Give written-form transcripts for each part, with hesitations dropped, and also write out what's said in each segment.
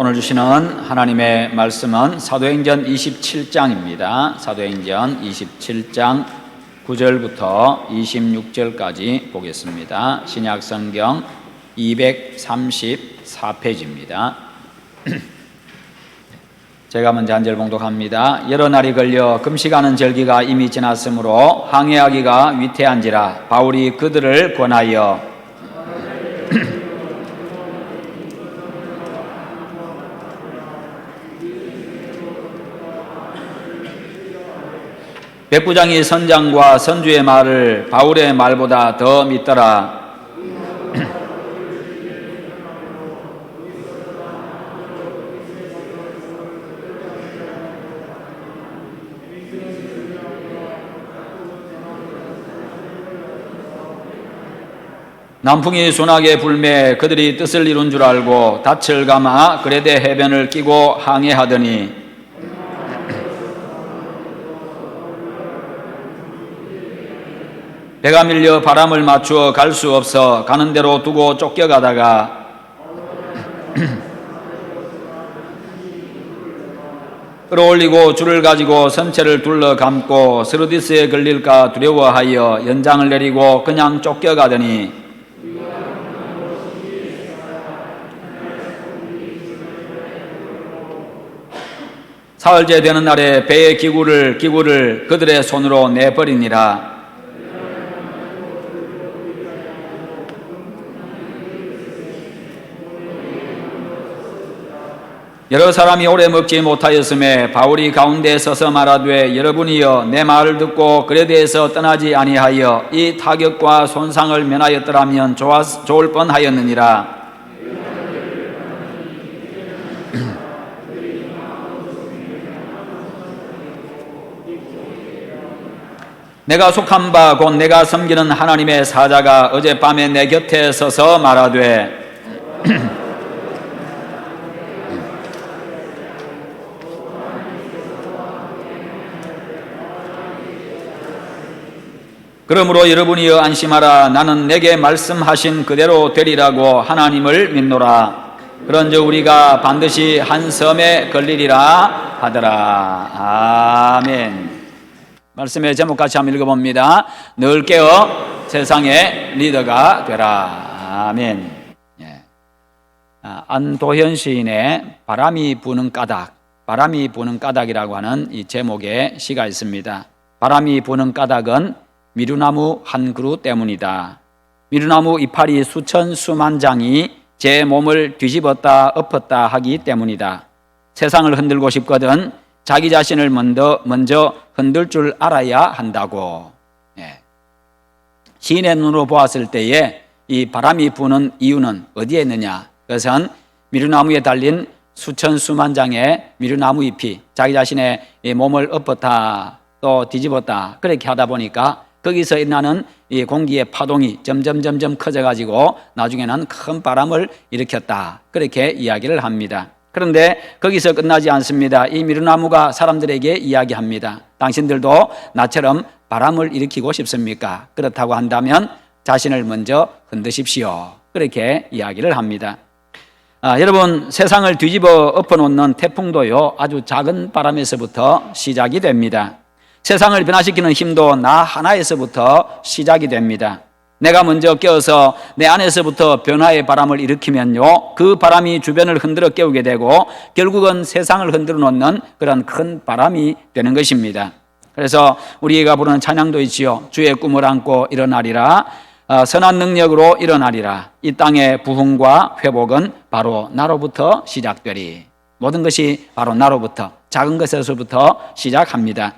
오늘 주시는 하나님의 말씀은 사도행전 27장입니다. 사도행전 27장 9절부터 26절까지 보겠습니다. 신약성경 234페이지입니다. 제가 먼저 한 절 봉독합니다. 여러 날이 걸려 금식하는 절기가 이미 지났으므로 항해하기가 위태한지라 바울이 그들을 권하여 백부장이 선장과 선주의 말을 바울의 말보다 더 믿더라. 남풍이 순하게 불매 그들이 뜻을 이룬 줄 알고 닻을 감아 그레데 해변을 끼고 항해하더니 배가 밀려 바람을 맞추어 갈 수 없어 가는 대로 두고 쫓겨가다가 끌어올리고 줄을 가지고 선체를 둘러 감고 스르디스에 걸릴까 두려워하여 연장을 내리고 그냥 쫓겨가더니 사흘째 되는 날에 배의 기구를 그들의 손으로 내버리니라. 여러 사람이 오래 먹지 못하였음에 바울이 가운데 서서 말하되 여러분이여 내 말을 듣고 그레데에서 떠나지 아니하여 이 타격과 손상을 면하였더라면 좋을 뻔하였느니라. 내가 속한 바 곧 내가 섬기는 하나님의 사자가 어젯밤에 내 곁에 서서 말하되 그러므로 여러분이여 안심하라. 나는 내게 말씀하신 그대로 되리라고 하나님을 믿노라. 그런즉 우리가 반드시 한 섬에 걸리리라 하더라. 아멘. 말씀의 제목 같이 한번 읽어봅니다. 늘 깨어 세상의 리더가 되라. 아멘. 예. 안도현 시인의 바람이 부는 까닭이라고 하는 이 제목의 시가 있습니다. 바람이 부는 까닭은 미루나무 한 그루 때문이다. 미루나무 이파리 수천 수만 장이 제 몸을 뒤집었다 엎었다 하기 때문이다. 세상을 흔들고 싶거든 자기 자신을 먼저 흔들 줄 알아야 한다고. 예. 시인의 눈으로 보았을 때에 이 바람이 부는 이유는 어디에 있느냐? 그것은 미루나무에 달린 수천 수만 장의 미루나무 잎이 자기 자신의 몸을 엎었다 또 뒤집었다 그렇게 하다 보니까 거기서 일어나는 이 공기의 파동이 점점 커져가지고 나중에는 큰 바람을 일으켰다. 그렇게 이야기를 합니다. 그런데 거기서 끝나지 않습니다. 이 미루나무가 사람들에게 이야기합니다. 당신들도 나처럼 바람을 일으키고 싶습니까? 그렇다고 한다면 자신을 먼저 흔드십시오. 그렇게 이야기를 합니다. 여러분, 세상을 뒤집어 엎어놓는 태풍도요 아주 작은 바람에서부터 시작이 됩니다. 세상을 변화시키는 힘도 나 하나에서부터 시작이 됩니다. 내가 먼저 깨어서 내 안에서부터 변화의 바람을 일으키면요 그 바람이 주변을 흔들어 깨우게 되고 결국은 세상을 흔들어 놓는 그런 큰 바람이 되는 것입니다. 그래서 우리가 부르는 찬양도 있지요. 주의 꿈을 안고 일어나리라. 선한 능력으로 일어나리라. 이 땅의 부흥과 회복은 바로 나로부터 시작되리. 모든 것이 바로 나로부터 작은 것에서부터 시작합니다.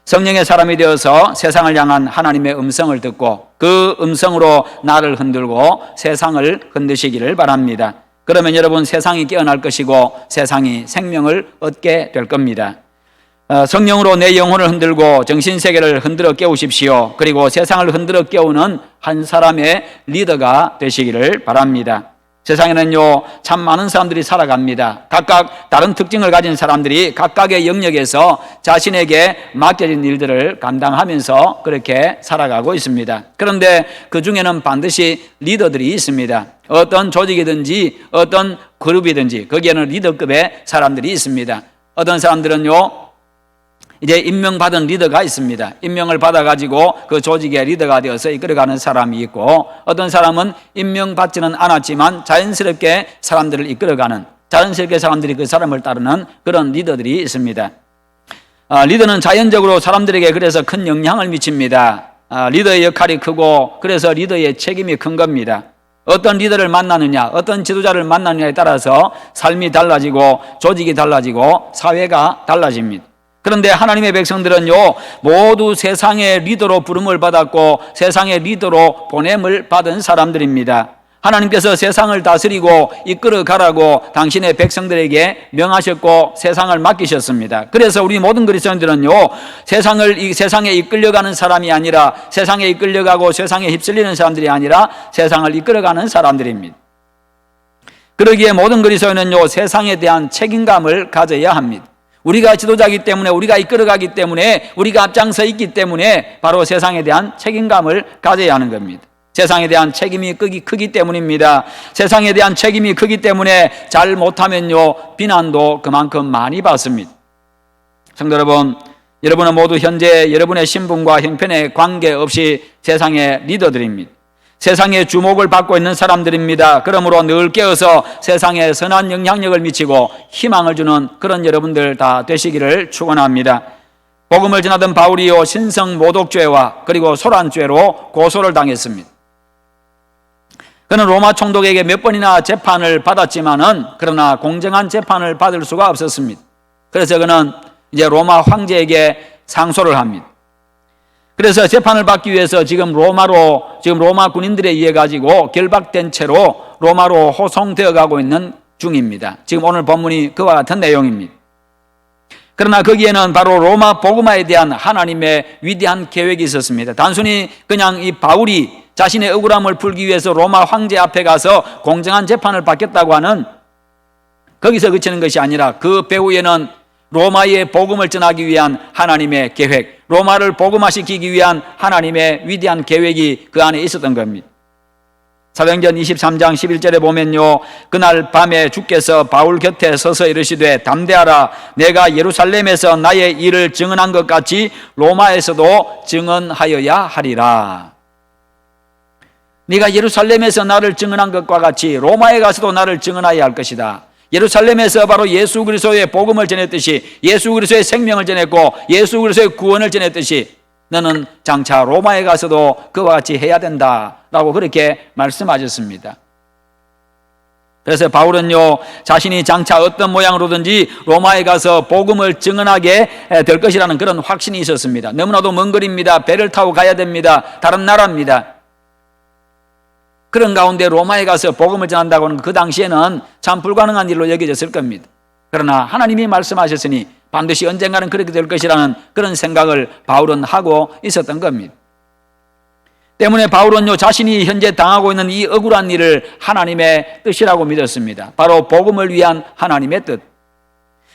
성령의 사람이 되어서 세상을 향한 하나님의 음성을 듣고 그 음성으로 나를 흔들고 세상을 흔드시기를 바랍니다. 그러면 여러분 세상이 깨어날 것이고 세상이 생명을 얻게 될 겁니다. 성령으로 내 영혼을 흔들고 정신세계를 흔들어 깨우십시오. 그리고 세상을 흔들어 깨우는 한 사람의 리더가 되시기를 바랍니다. 세상에는요, 참 많은 사람들이 살아갑니다. 각각 다른 특징을 가진 사람들이 각각의 영역에서 자신에게 맡겨진 일들을 감당하면서 그렇게 살아가고 있습니다. 그런데 그 중에는 반드시 리더들이 있습니다. 어떤 조직이든지 어떤 그룹이든지 거기에는 리더급의 사람들이 있습니다. 어떤 사람들은요, 이제 임명받은 리더가 있습니다. 임명을 받아가지고 그 조직의 리더가 되어서 이끌어가는 사람이 있고, 어떤 사람은 임명받지는 않았지만 자연스럽게 사람들을 이끌어가는, 자연스럽게 사람들이 그 사람을 따르는 그런 리더들이 있습니다. 리더는 자연적으로 사람들에게 그래서 큰 영향을 미칩니다. 리더의 역할이 크고, 그래서 리더의 책임이 큰 겁니다. 어떤 리더를 만나느냐, 어떤 지도자를 만나느냐에 따라서 삶이 달라지고 조직이 달라지고 사회가 달라집니다. 그런데 하나님의 백성들은요, 모두 세상의 리더로 부름을 받았고 세상의 리더로 보냄을 받은 사람들입니다. 하나님께서 세상을 다스리고 이끌어 가라고 당신의 백성들에게 명하셨고 세상을 맡기셨습니다. 그래서 우리 모든 그리스도인들은요, 세상에 이끌려가는 사람이 아니라, 세상에 이끌려가고 세상에 휩쓸리는 사람들이 아니라 세상을 이끌어가는 사람들입니다. 그러기에 모든 그리스도인은요, 세상에 대한 책임감을 가져야 합니다. 우리가 지도자이기 때문에, 우리가 이끌어가기 때문에, 우리가 앞장서 있기 때문에 바로 세상에 대한 책임감을 가져야 하는 겁니다. 세상에 대한 책임이 크기 때문입니다. 세상에 대한 책임이 크기 때문에 잘 못하면요, 비난도 그만큼 많이 받습니다. 성도 여러분, 여러분은 모두 현재 여러분의 신분과 형편에 관계없이 세상의 리더들입니다. 세상에 주목을 받고 있는 사람들입니다. 그러므로 늘 깨어서 세상에 선한 영향력을 미치고 희망을 주는 그런 여러분들 다 되시기를 축원합니다. 복음을 전하던 바울이요, 신성 모독죄와 그리고 소란죄로 고소를 당했습니다. 그는 로마 총독에게 몇 번이나 재판을 받았지만은 그러나 공정한 재판을 받을 수가 없었습니다. 그래서 그는 이제 로마 황제에게 상소를 합니다. 그래서 재판을 받기 위해서 지금 로마 군인들에 의해 가지고 결박된 채로 로마로 호송되어 가고 있는 중입니다. 지금 오늘 본문이 그와 같은 내용입니다. 그러나 거기에는 바로 로마 복음화에 대한 하나님의 위대한 계획이 있었습니다. 단순히 그냥 이 바울이 자신의 억울함을 풀기 위해서 로마 황제 앞에 가서 공정한 재판을 받겠다고 하는, 거기서 그치는 것이 아니라 그 배후에는 로마의 복음을 전하기 위한 하나님의 계획, 로마를 복음화시키기 위한 하나님의 위대한 계획이 그 안에 있었던 겁니다. 사도행전 23장 11절에 보면요, 그날 밤에 주께서 바울 곁에 서서 이르시되 담대하라, 내가 예루살렘에서 나의 일을 증언한 것 같이 로마에서도 증언하여야 하리라. 네가 예루살렘에서 나를 증언한 것과 같이 로마에 가서도 나를 증언하여야 할 것이다. 예루살렘에서 바로 예수 그리스도의 복음을 전했듯이, 예수 그리스도의 생명을 전했고 예수 그리스도의 구원을 전했듯이 너는 장차 로마에 가서도 그와 같이 해야 된다라고 그렇게 말씀하셨습니다. 그래서 바울은요, 자신이 장차 어떤 모양으로든지 로마에 가서 복음을 증언하게 될 것이라는 그런 확신이 있었습니다. 너무나도 먼 거리입니다. 배를 타고 가야 됩니다. 다른 나라입니다. 그런 가운데 로마에 가서 복음을 전한다고 하는 그 당시에는 참 불가능한 일로 여겨졌을 겁니다. 그러나 하나님이 말씀하셨으니 반드시 언젠가는 그렇게 될 것이라는 그런 생각을 바울은 하고 있었던 겁니다. 때문에 바울은요, 자신이 현재 당하고 있는 이 억울한 일을 하나님의 뜻이라고 믿었습니다. 바로 복음을 위한 하나님의 뜻.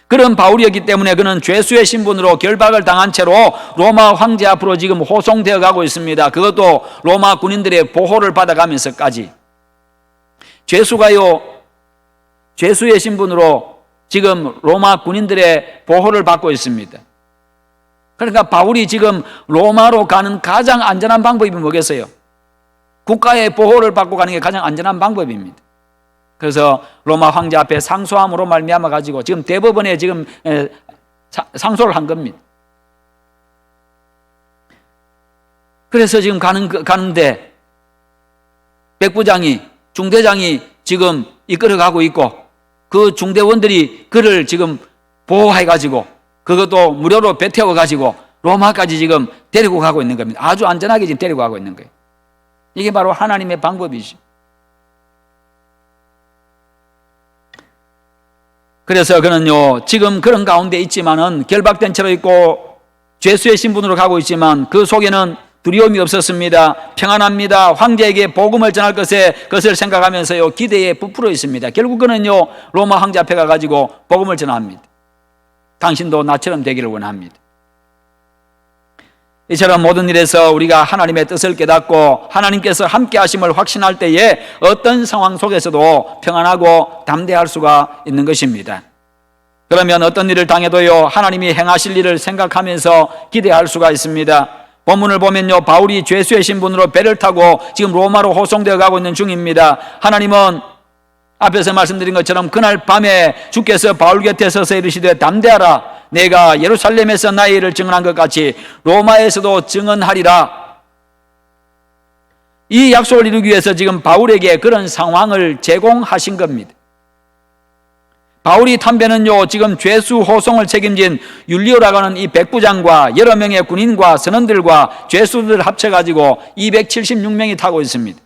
그런 바울이었기 때문에 그는 죄수의 신분으로 결박을 당한 채로 로마 황제 앞으로 지금 호송되어 가고 있습니다. 그것도 로마 군인들의 보호를 받아가면서까지. 죄수가요, 죄수의 신분으로 지금 로마 군인들의 보호를 받고 있습니다. 그러니까 바울이 지금 로마로 가는 가장 안전한 방법이 뭐겠어요? 국가의 보호를 받고 가는 게 가장 안전한 방법입니다. 그래서 로마 황제 앞에 상소함으로 말미암아 가지고 지금 대법원에 지금 상소를 한 겁니다. 그래서 지금 가는데 백부장이, 중대장이 지금 이끌어가고 있고 그 중대원들이 그를 지금 보호해 가지고 그것도 무료로 배 태워 가지고 로마까지 지금 데리고 가고 있는 겁니다. 아주 안전하게 지금 데리고 가고 있는 거예요. 이게 바로 하나님의 방법이죠. 그래서 그는요, 지금 그런 가운데 있지만은 결박된 채로 있고 죄수의 신분으로 가고 있지만 그 속에는 두려움이 없었습니다. 평안합니다. 황제에게 복음을 전할 것을 생각하면서요, 기대에 부풀어 있습니다. 결국은요, 로마 황제 앞에 가가지고 복음을 전합니다. 당신도 나처럼 되기를 원합니다. 이처럼 모든 일에서 우리가 하나님의 뜻을 깨닫고 하나님께서 함께 하심을 확신할 때에 어떤 상황 속에서도 평안하고 담대할 수가 있는 것입니다. 그러면 어떤 일을 당해도요, 하나님이 행하실 일을 생각하면서 기대할 수가 있습니다. 본문을 보면요, 바울이 죄수의 신분으로 배를 타고 지금 로마로 호송되어 가고 있는 중입니다. 하나님은 앞에서 말씀드린 것처럼 그날 밤에 주께서 바울 곁에 서서 이르시되 담대하라, 내가 예루살렘에서 나의 일을 증언한 것 같이 로마에서도 증언하리라. 이 약속을 이루기 위해서 지금 바울에게 그런 상황을 제공하신 겁니다. 바울이 탐배는요, 지금 죄수 호송을 책임진 율리오라고 하는 이 백부장과 여러 명의 군인과 선원들과 죄수들 합쳐가지고 276명이 타고 있습니다.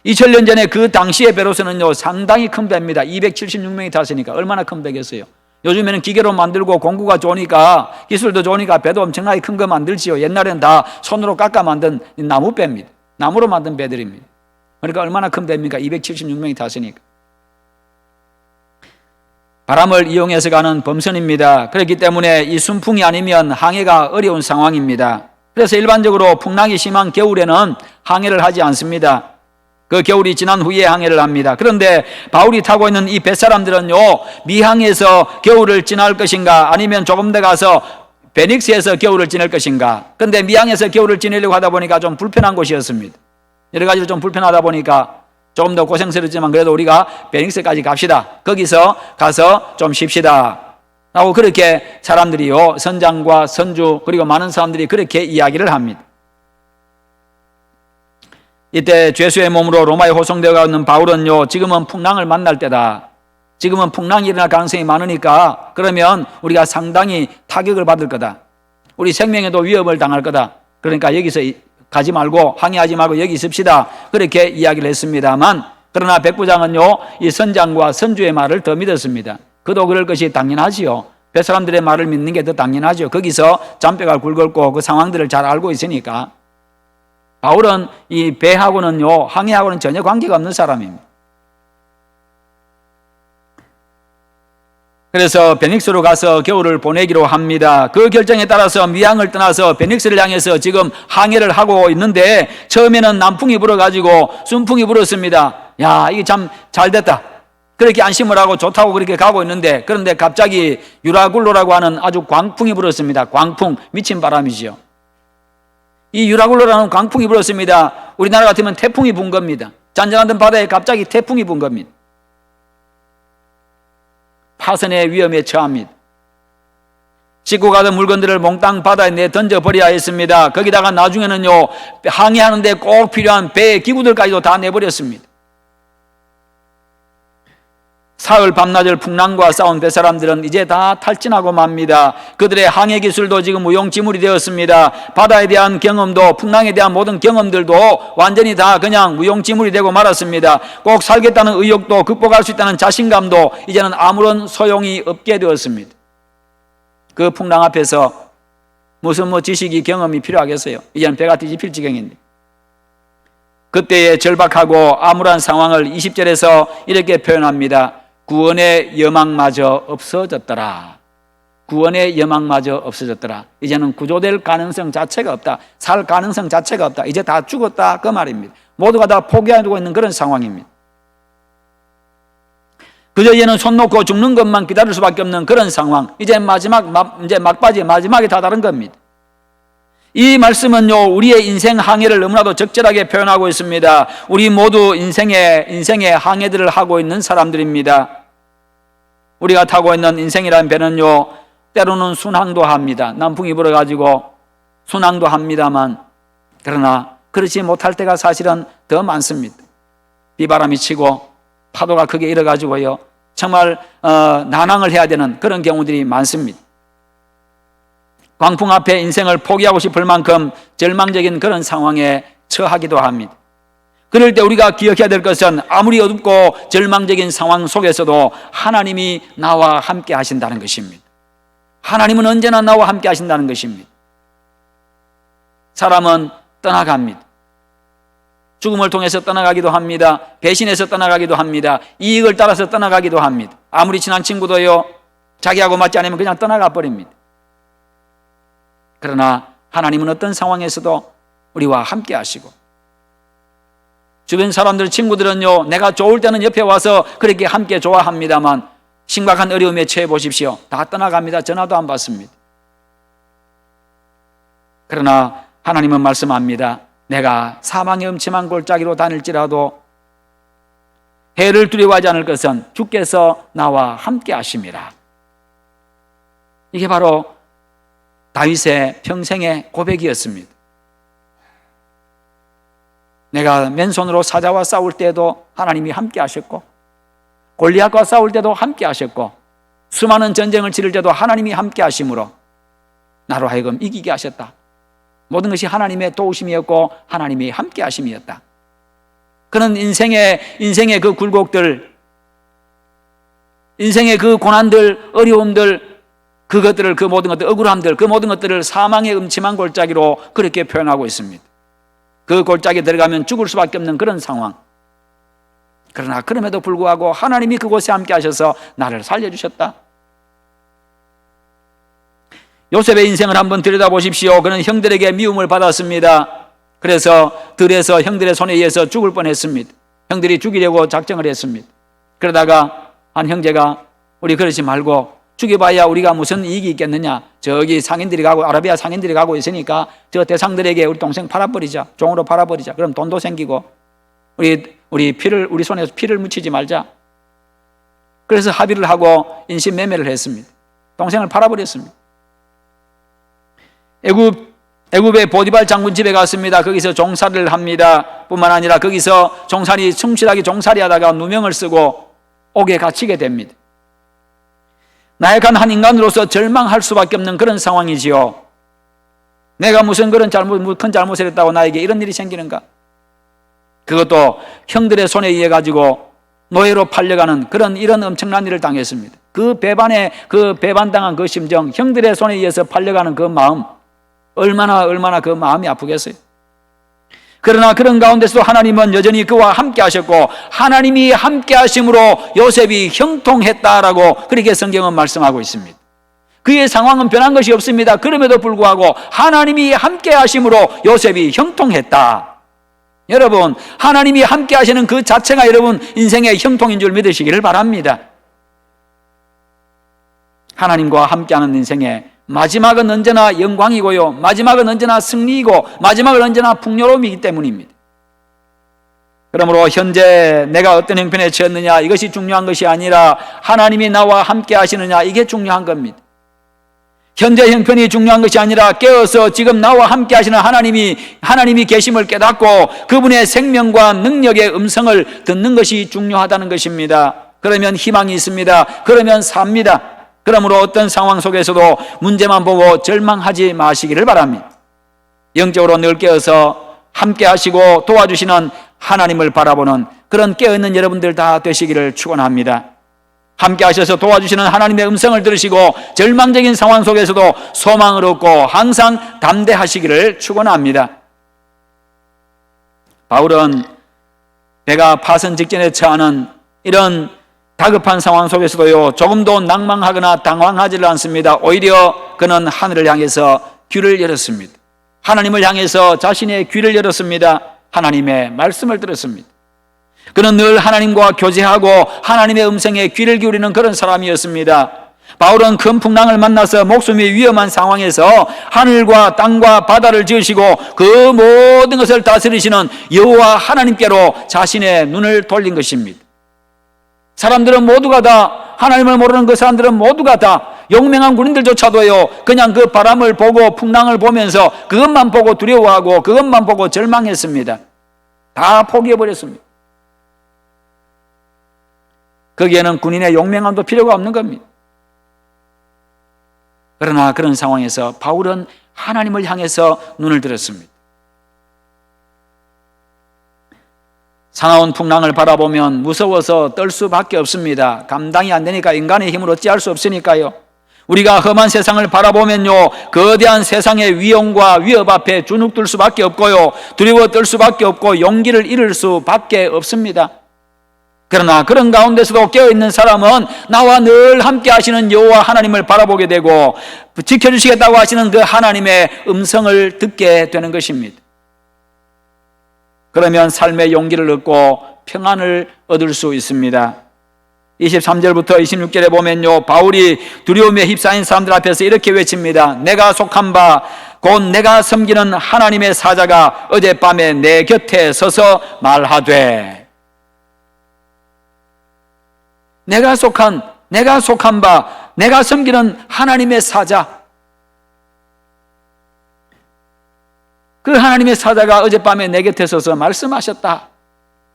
2000년 전에 그 당시의 배로서는요, 상당히 큰 배입니다. 276명이 탔으니까 얼마나 큰 배겠어요. 요즘에는 기계로 만들고 공구가 좋으니까, 기술도 좋으니까 배도 엄청나게 큰 거 만들지요. 옛날에는 다 손으로 깎아 만든 나무배입니다. 나무로 만든 배들입니다. 그러니까 얼마나 큰 배입니까? 276명이 탔으니까. 바람을 이용해서 가는 범선입니다. 그렇기 때문에 이 순풍이 아니면 항해가 어려운 상황입니다. 그래서 일반적으로 풍랑이 심한 겨울에는 항해를 하지 않습니다. 그 겨울이 지난 후에 항해를 합니다. 그런데 바울이 타고 있는 이 뱃사람들은요, 미항에서 겨울을 지날 것인가, 아니면 조금 더 가서 베닉스에서 겨울을 지낼 것인가. 그런데 미항에서 겨울을 지내려고 하다 보니까 좀 불편한 곳이었습니다. 여러 가지로 좀 불편하다 보니까 조금 더 고생스럽지만 그래도 우리가 베닉스까지 갑시다. 거기서 가서 좀 쉽시다 라고 그렇게 사람들이요, 선장과 선주 그리고 많은 사람들이 그렇게 이야기를 합니다. 이때 죄수의 몸으로 로마에 호송되어 있는 바울은요, 지금은 풍랑을 만날 때다. 지금은 풍랑이 일어날 가능성이 많으니까 그러면 우리가 상당히 타격을 받을 거다. 우리 생명에도 위협을 당할 거다. 그러니까 여기서 가지 말고, 항해하지 말고 여기 있읍시다. 그렇게 이야기를 했습니다만, 그러나 백부장은요, 이 선장과 선주의 말을 더 믿었습니다. 그도 그럴 것이 당연하지요. 뱃사람들의 말을 믿는 게 더 당연하죠. 거기서 잔뼈가 굵었고 그 상황들을 잘 알고 있으니까. 바울은 이 배하고는요, 항해하고는 전혀 관계가 없는 사람입니다. 그래서 베닉스로 가서 겨울을 보내기로 합니다. 그 결정에 따라서 미항을 떠나서 베닉스를 향해서 지금 항해를 하고 있는데, 처음에는 남풍이 불어가지고 순풍이 불었습니다. 야, 이게 참 잘됐다. 그렇게 안심을 하고 좋다고 그렇게 가고 있는데, 그런데 갑자기 유라굴로라고 하는 아주 광풍이 불었습니다. 광풍, 미친 바람이지요. 이 유라굴로라는 광풍이 불었습니다. 우리나라 같으면 태풍이 분 겁니다. 잔잔하던 바다에 갑자기 태풍이 분 겁니다. 파선의 위험에 처합니다. 싣고 가던 물건들을 몽땅 바다에 내 던져버려야 했습니다. 거기다가 나중에는요, 항해하는데 꼭 필요한 배의 기구들까지도 다 내버렸습니다. 사흘 밤낮을 풍랑과 싸운 뱃사람들은 이제 다 탈진하고 맙니다. 그들의 항해 기술도 지금 무용지물이 되었습니다. 바다에 대한 경험도, 풍랑에 대한 모든 경험들도 완전히 다 그냥 무용지물이 되고 말았습니다. 꼭 살겠다는 의욕도, 극복할 수 있다는 자신감도 이제는 아무런 소용이 없게 되었습니다. 그 풍랑 앞에서 무슨 지식이, 경험이 필요하겠어요? 이제는 배가 뒤집힐 지경인데. 그때의 절박하고 암울한 상황을 20절에서 이렇게 표현합니다. 구원의 여망마저 없어졌더라. 구원의 여망마저 없어졌더라. 이제는 구조될 가능성 자체가 없다. 살 가능성 자체가 없다. 이제 다 죽었다, 그 말입니다. 모두가 다 포기하고 있는 그런 상황입니다. 그저 이제는 손 놓고 죽는 것만 기다릴 수밖에 없는 그런 상황. 이제 막바지 마지막에 다다른 겁니다. 이 말씀은요, 우리의 인생 항해를 너무나도 적절하게 표현하고 있습니다. 우리 모두 인생의 항해들을 하고 있는 사람들입니다. 우리가 타고 있는 인생이라는 배는요, 때로는 순항도 합니다. 남풍이 불어가지고 순항도 합니다만, 그러나 그렇지 못할 때가 사실은 더 많습니다. 비바람이 치고 파도가 크게 일어가지고요, 정말 난항을 해야 되는 그런 경우들이 많습니다. 광풍 앞에 인생을 포기하고 싶을 만큼 절망적인 그런 상황에 처하기도 합니다. 그럴 때 우리가 기억해야 될 것은 아무리 어둡고 절망적인 상황 속에서도 하나님이 나와 함께 하신다는 것입니다. 하나님은 언제나 나와 함께 하신다는 것입니다. 사람은 떠나갑니다. 죽음을 통해서 떠나가기도 합니다. 배신해서 떠나가기도 합니다. 이익을 따라서 떠나가기도 합니다. 아무리 친한 친구도요, 자기하고 맞지 않으면 그냥 떠나가 버립니다. 그러나 하나님은 어떤 상황에서도 우리와 함께 하시고, 주변 사람들, 친구들은요, 내가 좋을 때는 옆에 와서 그렇게 함께 좋아합니다만 심각한 어려움에 처해 보십시오. 다 떠나갑니다. 전화도 안 받습니다. 그러나 하나님은 말씀합니다. 내가 사망의 음침한 골짜기로 다닐지라도 해를 두려워하지 않을 것은 주께서 나와 함께 하심이라. 이게 바로 다윗의 평생의 고백이었습니다. 내가 맨손으로 사자와 싸울 때도 하나님이 함께 하셨고, 골리앗과 싸울 때도 함께 하셨고, 수많은 전쟁을 치를 때도 하나님이 함께 하심으로 나로 하여금 이기게 하셨다. 모든 것이 하나님의 도우심이었고 하나님이 함께 하심이었다. 그는 인생의 그 굴곡들, 인생의 그 고난들, 어려움들, 그것들을, 그 모든 것들, 억울함들, 그 모든 것들을 사망의 음침한 골짜기로 그렇게 표현하고 있습니다. 그 골짜기에 들어가면 죽을 수밖에 없는 그런 상황. 그러나 그럼에도 불구하고 하나님이 그곳에 함께 하셔서 나를 살려주셨다. 요셉의 인생을 한번 들여다보십시오. 그는 형들에게 미움을 받았습니다. 그래서 들에서 형들의 손에 의해서 죽을 뻔했습니다. 형들이 죽이려고 작정을 했습니다. 그러다가 한 형제가 우리 그러지 말고 죽여봐야 우리가 무슨 이익이 있겠느냐. 저기 상인들이 가고, 아라비아 상인들이 가고 있으니까 저 대상들에게 우리 동생 팔아버리자. 종으로 팔아버리자. 그럼 돈도 생기고 우리 손에서 피를 묻히지 말자. 그래서 합의를 하고 인신매매를 했습니다. 동생을 팔아버렸습니다. 애굽의 보디발 장군 집에 갔습니다. 거기서 종살이를 합니다. 뿐만 아니라 거기서 충실하게 종살이하다가 누명을 쓰고 옥에 갇히게 됩니다. 나약한 한 인간으로서 절망할 수밖에 없는 그런 상황이지요. 내가 무슨 그런 큰 잘못을 했다고 나에게 이런 일이 생기는가? 그것도 형들의 손에 의해 가지고 노예로 팔려가는 이런 엄청난 일을 당했습니다. 그 배반당한 그 심정, 형들의 손에 의해서 팔려가는 그 마음, 얼마나 그 마음이 아프겠어요. 그러나 그런 가운데서도 하나님은 여전히 그와 함께 하셨고, 하나님이 함께 하심으로 요셉이 형통했다라고 그렇게 성경은 말씀하고 있습니다. 그의 상황은 변한 것이 없습니다. 그럼에도 불구하고 하나님이 함께 하심으로 요셉이 형통했다. 여러분, 하나님이 함께 하시는 그 자체가 여러분 인생의 형통인 줄 믿으시기를 바랍니다. 하나님과 함께하는 인생의 마지막은 언제나 영광이고요, 마지막은 언제나 승리이고, 마지막은 언제나 풍요로움이기 때문입니다. 그러므로 현재 내가 어떤 형편에 처했느냐, 이것이 중요한 것이 아니라 하나님이 나와 함께 하시느냐, 이게 중요한 겁니다. 현재 형편이 중요한 것이 아니라 깨어서 지금 나와 함께 하시는 하나님이 계심을 깨닫고 그분의 생명과 능력의 음성을 듣는 것이 중요하다는 것입니다. 그러면 희망이 있습니다. 그러면 삽니다. 그러므로 어떤 상황 속에서도 문제만 보고 절망하지 마시기를 바랍니다. 영적으로 늘 깨어서 함께 하시고 도와주시는 하나님을 바라보는 그런 깨어있는 여러분들 다 되시기를 축원합니다. 함께 하셔서 도와주시는 하나님의 음성을 들으시고 절망적인 상황 속에서도 소망을 얻고 항상 담대하시기를 축원합니다. 바울은 배가 파선 직전에 처하는 이런 다급한 상황 속에서도요, 조금도 낭망하거나 당황하지를 않습니다. 오히려 그는 하늘을 향해서 귀를 열었습니다. 하나님을 향해서 자신의 귀를 열었습니다. 하나님의 말씀을 들었습니다. 그는 늘 하나님과 교제하고 하나님의 음성에 귀를 기울이는 그런 사람이었습니다. 바울은 큰 풍랑을 만나서 목숨이 위험한 상황에서 하늘과 땅과 바다를 지으시고 그 모든 것을 다스리시는 여호와 하나님께로 자신의 눈을 돌린 것입니다. 사람들은 모두가 다, 하나님을 모르는 그 사람들은 모두가 다, 용맹한 군인들조차도요, 그냥 그 바람을 보고 풍랑을 보면서 그것만 보고 두려워하고 그것만 보고 절망했습니다. 다 포기해버렸습니다. 거기에는 군인의 용맹함도 필요가 없는 겁니다. 그러나 그런 상황에서 바울은 하나님을 향해서 눈을 들었습니다. 사나운 풍랑을 바라보면 무서워서 떨 수밖에 없습니다. 감당이 안 되니까 인간의 힘으로 어찌할 수 없으니까요. 우리가 험한 세상을 바라보면요, 거대한 세상의 위험과 위협 앞에 주눅들 수밖에 없고요, 두려워 떨 수밖에 없고 용기를 잃을 수밖에 없습니다. 그러나 그런 가운데서도 깨어있는 사람은 나와 늘 함께 하시는 여호와 하나님을 바라보게 되고 지켜주시겠다고 하시는 그 하나님의 음성을 듣게 되는 것입니다. 그러면 삶의 용기를 얻고 평안을 얻을 수 있습니다. 23절부터 26절에 보면요, 바울이 두려움에 휩싸인 사람들 앞에서 이렇게 외칩니다. 내가 속한 바 곧 내가 섬기는 하나님의 사자가 어젯밤에 내 곁에 서서 말하되, 내가 속한 바 내가 섬기는 하나님의 사자, 그 하나님의 사자가 어젯밤에 내 곁에 서서 말씀하셨다.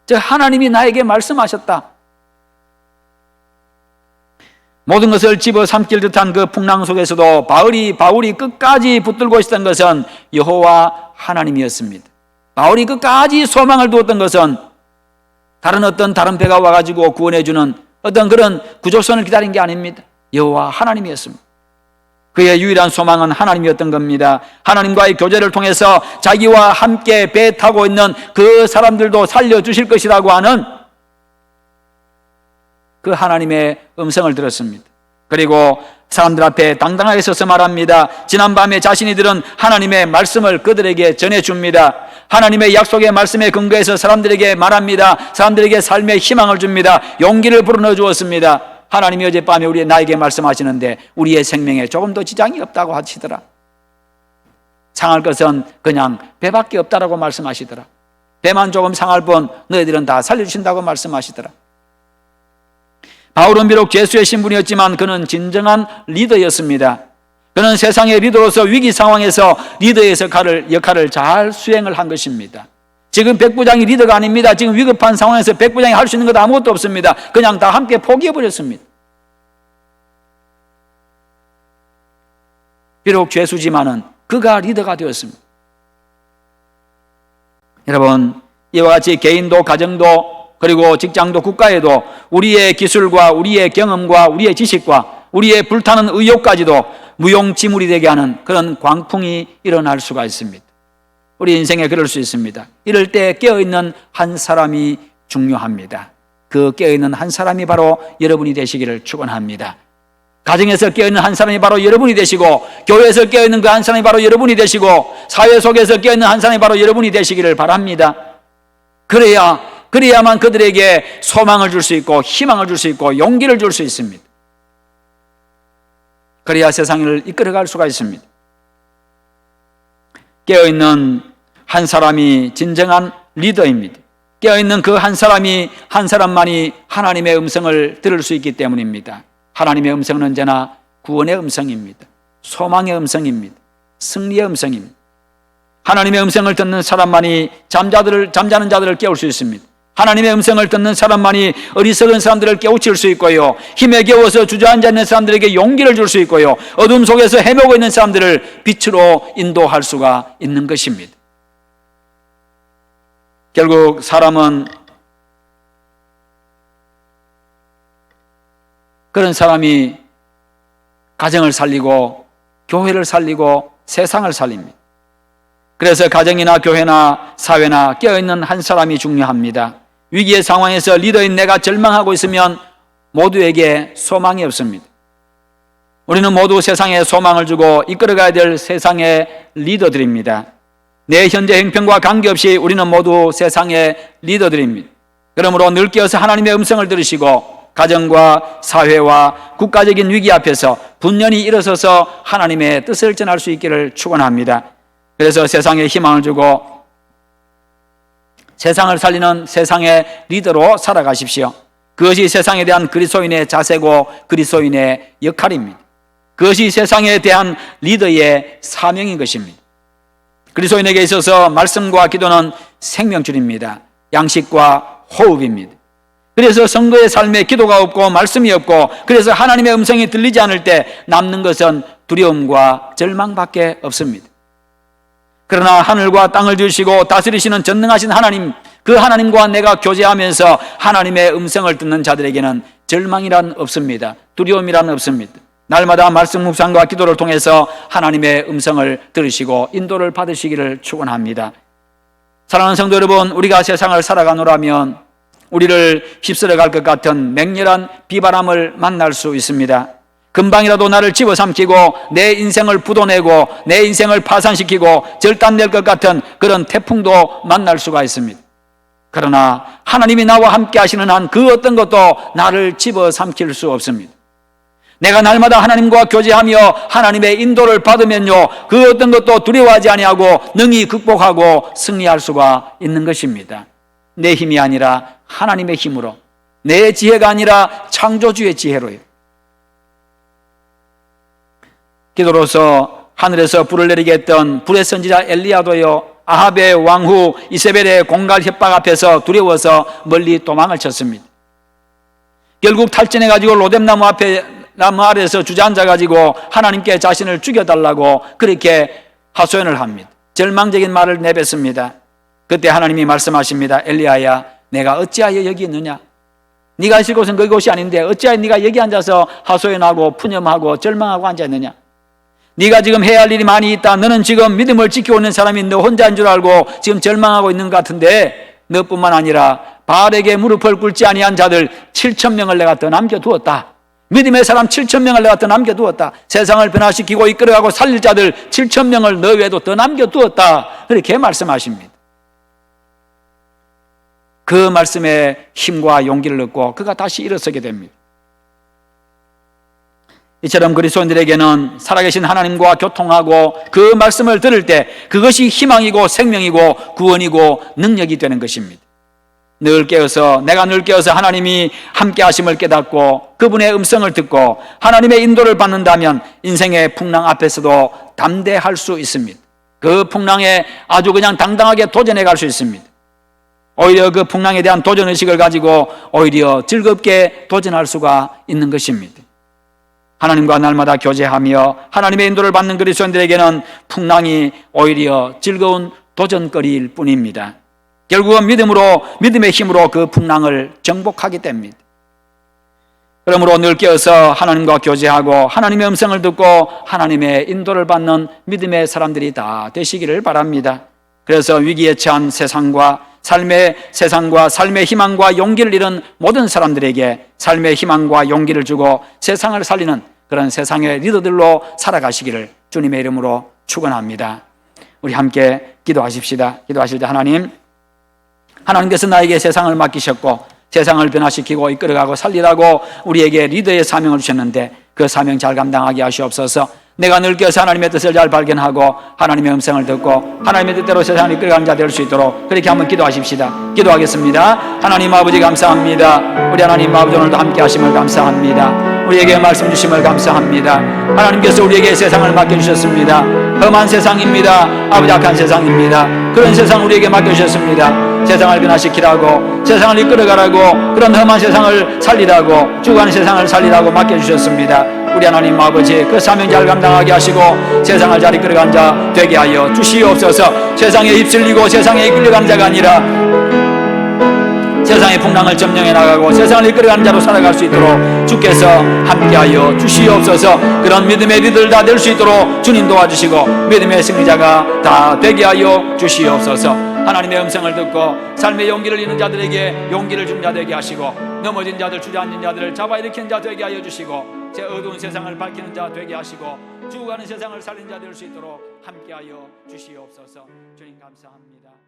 저 하나님이 나에게 말씀하셨다. 모든 것을 집어삼킬 듯한 그 풍랑 속에서도 바울이 끝까지 붙들고 있었던 것은 여호와 하나님이었습니다. 바울이 끝까지 소망을 두었던 것은 다른 배가 와가지고 구원해주는 어떤 그런 구조선을 기다린 게 아닙니다. 여호와 하나님이었습니다. 그의 유일한 소망은 하나님이었던 겁니다. 하나님과의 교제를 통해서 자기와 함께 배 타고 있는 그 사람들도 살려주실 것이라고 하는 그 하나님의 음성을 들었습니다. 그리고 사람들 앞에 당당하게 서서 말합니다. 지난밤에 자신이들은 하나님의 말씀을 그들에게 전해줍니다. 하나님의 약속의 말씀에 근거해서 사람들에게 말합니다. 사람들에게 삶의 희망을 줍니다. 용기를 불어넣어 주었습니다. 하나님이 어젯밤에 나에게 말씀하시는데 우리의 생명에 조금도 지장이 없다고 하시더라. 상할 것은 그냥 배밖에 없다라고 말씀하시더라. 배만 조금 상할 뿐 너희들은 다 살려주신다고 말씀하시더라. 바울은 비록 죄수의 신분이었지만 그는 진정한 리더였습니다. 그는 세상의 리더로서 위기 상황에서 리더의 역할을 잘 수행을 한 것입니다. 지금 백부장이 리더가 아닙니다. 지금 위급한 상황에서 백부장이 할 수 있는 것 아무것도 없습니다. 그냥 다 함께 포기해버렸습니다. 비록 죄수지만은 그가 리더가 되었습니다. 여러분, 이와 같이 개인도 가정도 그리고 직장도 국가에도 우리의 기술과 우리의 경험과 우리의 지식과 우리의 불타는 의욕까지도 무용지물이 되게 하는 그런 광풍이 일어날 수가 있습니다. 우리 인생에 그럴 수 있습니다. 이럴 때 깨어있는 한 사람이 중요합니다. 그 깨어있는 한 사람이 바로 여러분이 되시기를 축원합니다. 가정에서 깨어있는 한 사람이 바로 여러분이 되시고, 교회에서 깨어있는 그 한 사람이 바로 여러분이 되시고, 사회 속에서 깨어있는 한 사람이 바로 여러분이 되시기를 바랍니다. 그래야만 그들에게 소망을 줄 수 있고 희망을 줄 수 있고 용기를 줄 수 있습니다. 그래야 세상을 이끌어갈 수가 있습니다. 깨어있는 한 사람이 진정한 리더입니다. 깨어있는 그 한 사람만이 하나님의 음성을 들을 수 있기 때문입니다. 하나님의 음성은 언제나 구원의 음성입니다. 소망의 음성입니다. 승리의 음성입니다. 하나님의 음성을 듣는 사람만이 잠자는 자들을 깨울 수 있습니다. 하나님의 음성을 듣는 사람만이 어리석은 사람들을 깨우칠 수 있고요, 힘에 겨워서 주저앉아 있는 사람들에게 용기를 줄 수 있고요, 어둠 속에서 헤매고 있는 사람들을 빛으로 인도할 수가 있는 것입니다. 결국 사람은 그런 사람이 가정을 살리고 교회를 살리고 세상을 살립니다. 그래서 가정이나 교회나 사회나 깨어있는 한 사람이 중요합니다. 위기의 상황에서 리더인 내가 절망하고 있으면 모두에게 소망이 없습니다. 우리는 모두 세상에 소망을 주고 이끌어가야 될 세상의 리더들입니다. 내 현재 형편과 관계없이 우리는 모두 세상의 리더들입니다. 그러므로 늘 깨어서 하나님의 음성을 들으시고 가정과 사회와 국가적인 위기 앞에서 분연히 일어서서 하나님의 뜻을 전할 수 있기를 축원합니다. 그래서 세상에 희망을 주고 세상을 살리는 세상의 리더로 살아가십시오. 그것이 세상에 대한 그리스도인의 자세고 그리스도인의 역할입니다. 그것이 세상에 대한 리더의 사명인 것입니다. 그리스도인에게 있어서 말씀과 기도는 생명줄입니다. 양식과 호흡입니다. 그래서 성도의 삶에 기도가 없고 말씀이 없고, 그래서 하나님의 음성이 들리지 않을 때 남는 것은 두려움과 절망밖에 없습니다. 그러나 하늘과 땅을 지으시고 다스리시는 전능하신 하나님, 그 하나님과 내가 교제하면서 하나님의 음성을 듣는 자들에게는 절망이란 없습니다. 두려움이란 없습니다. 날마다 말씀 묵상과 기도를 통해서 하나님의 음성을 들으시고 인도를 받으시기를 축원합니다. 사랑하는 성도 여러분, 우리가 세상을 살아가노라면 우리를 휩쓸어 갈 것 같은 맹렬한 비바람을 만날 수 있습니다. 금방이라도 나를 집어삼키고 내 인생을 부도내고 내 인생을 파산시키고 절단낼 것 같은 그런 태풍도 만날 수가 있습니다. 그러나 하나님이 나와 함께 하시는 한 그 어떤 것도 나를 집어삼킬 수 없습니다. 내가 날마다 하나님과 교제하며 하나님의 인도를 받으면요, 그 어떤 것도 두려워하지 아니하고 능히 극복하고 승리할 수가 있는 것입니다. 내 힘이 아니라 하나님의 힘으로, 내 지혜가 아니라 창조주의 지혜로요. 기도로서 하늘에서 불을 내리게 했던 불의 선지자 엘리야도요, 아합의 왕후 이세벨의 공갈 협박 앞에서 두려워서 멀리 도망을 쳤습니다. 결국 탈진해가지고 로뎀나무 나무 아래에서 주저앉아가지고 하나님께 자신을 죽여달라고 그렇게 하소연을 합니다. 절망적인 말을 내뱉습니다. 그때 하나님이 말씀하십니다. 엘리야야, 내가 어찌하여 여기 있느냐? 네가 있을 곳은 그곳이 아닌데 어찌하여 네가 여기 앉아서 하소연하고 푸념하고 절망하고 앉아있느냐? 네가 지금 해야 할 일이 많이 있다. 너는 지금 믿음을 지키고 있는 사람이 너 혼자인 줄 알고 지금 절망하고 있는 것 같은데, 너뿐만 아니라 바알에게 무릎을 꿇지 아니한 자들 7,000명을 내가 더 남겨두었다. 믿음의 사람 7,000명을 내가 더 남겨두었다. 세상을 변화시키고 이끌어가고 살릴 자들 7,000명을 너 외에도 더 남겨두었다. 그렇게 말씀하십니다. 그 말씀에 힘과 용기를 얻고 그가 다시 일어서게 됩니다. 이처럼 그리스도인들에게는 살아계신 하나님과 교통하고 그 말씀을 들을 때 그것이 희망이고 생명이고 구원이고 능력이 되는 것입니다. 내가 늘 깨어서 하나님이 함께 하심을 깨닫고 그분의 음성을 듣고 하나님의 인도를 받는다면 인생의 풍랑 앞에서도 담대할 수 있습니다. 그 풍랑에 아주 그냥 당당하게 도전해 갈 수 있습니다. 오히려 그 풍랑에 대한 도전의식을 가지고 오히려 즐겁게 도전할 수가 있는 것입니다. 하나님과 날마다 교제하며 하나님의 인도를 받는 그리스도인들에게는 풍랑이 오히려 즐거운 도전거리일 뿐입니다. 결국은 믿음의 힘으로 그 풍랑을 정복하게 됩니다. 그러므로 늘 깨어서 하나님과 교제하고 하나님의 음성을 듣고 하나님의 인도를 받는 믿음의 사람들이 다 되시기를 바랍니다. 그래서 위기에 처한 세상과 삶의 희망과 용기를 잃은 모든 사람들에게 삶의 희망과 용기를 주고 세상을 살리는 그런 세상의 리더들로 살아가시기를 주님의 이름으로 축원합니다. 우리 함께 기도하십시다. 기도하실 때 하나님께서 나에게 세상을 맡기셨고 세상을 변화시키고 이끌어가고 살리라고 우리에게 리더의 사명을 주셨는데 그 사명 잘 감당하게 하시옵소서. 내가 늘 깨어서 하나님의 뜻을 잘 발견하고 하나님의 음성을 듣고 하나님의 뜻대로 세상을 이끌어가는 자 될 수 있도록 그렇게 한번 기도하십시다. 기도하겠습니다. 하나님 아버지 감사합니다. 우리 하나님 아버지 오늘도 함께 하심을 감사합니다. 우리에게 말씀 주심을 감사합니다. 하나님께서 우리에게 세상을 맡겨주셨습니다. 험한 세상입니다. 아버지 악한 세상입니다. 그런 세상 우리에게 맡겨주셨습니다. 세상을 변화시키라고, 세상을 이끌어가라고, 그런 험한 세상을 살리라고, 죽어가는 세상을 살리라고 맡겨주셨습니다. 우리 하나님 아버지 그 사명 잘 감당하게 하시고 세상을 잘 이끌어간 자 되게 하여 주시옵소서. 세상에 휩쓸리고 세상에 이끌려간 자가 아니라 세상의 풍랑을 점령해 나가고 세상을 이끌어가는 자로 살아갈 수 있도록 주께서 함께하여 주시옵소서. 그런 믿음의 리더들 다 될 수 있도록 주님 도와주시고 믿음의 승리자가 다 되게 하여 주시옵소서. 하나님의 음성을 듣고 삶의 용기를 잃는 자들에게 용기를 준 자 되게 하시고 넘어진 자들, 주저앉은 자들을 잡아 일으키는 자 되게 하여 주시고 제 어두운 세상을 밝히는 자 되게 하시고 죽어가는 세상을 살린 자 될 수 있도록 함께하여 주시옵소서. 주님 감사합니다.